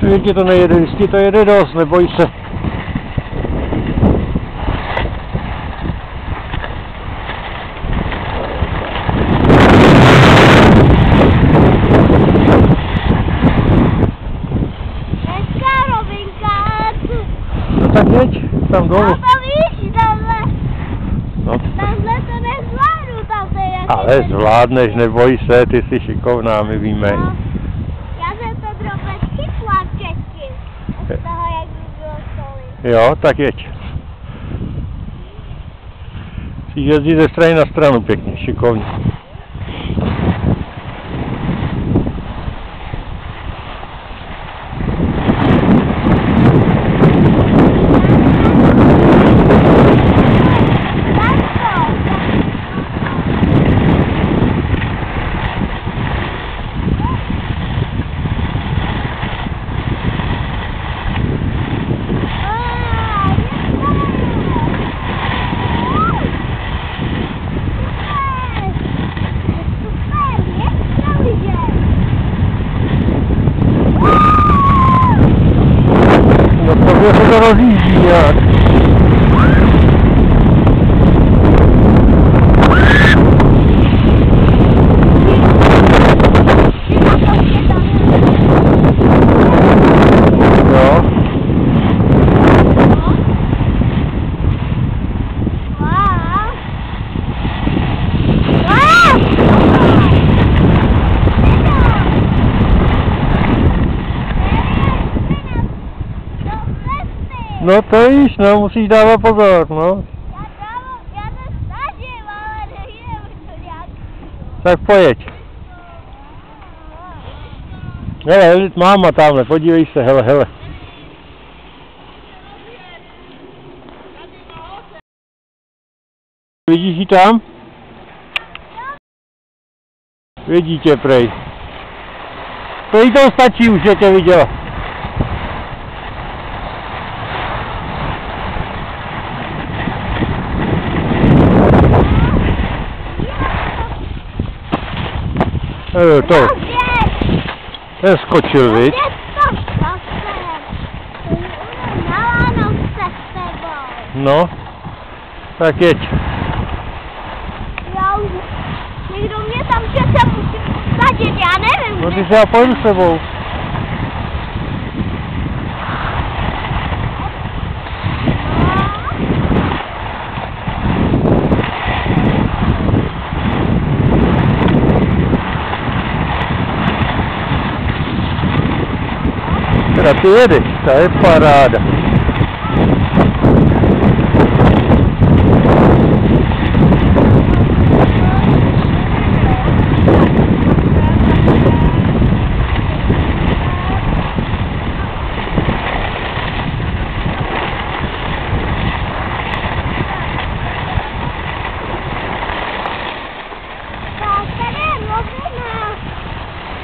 že ti to nejede, vždycky to jede dost, neboj se. No tak jeď, tam dolů. No to víš, tamhle. No. Tamhle to nezvládnu, tam to je. Ale zvládneš, neboj se, ty jsi šikovná, my víme. No, já jsem to drobně chytla předtím, od toho, jak by bylo stolit. Jo, tak jeď. Si jezdí ze strany na stranu pěkně, šikovně. No to se to rozjíždí nějak. Jo. No to víš, no, musíš dávat pozor, no. Já to snažím, ale nejde to nějak. Tak pojeď. Hele, máma tamhle, podívej se, hele, hele. Vidíš ji tam? Vidí tě, prej. Prej to stačí, už je tě viděla. To. Ten skočil, viď? No, tak jeď. Někdo mě tam že se musí usadit, já nevím. No ty se já pojdu s sebou. Teda ty jedeš, to je paráda.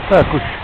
Tak už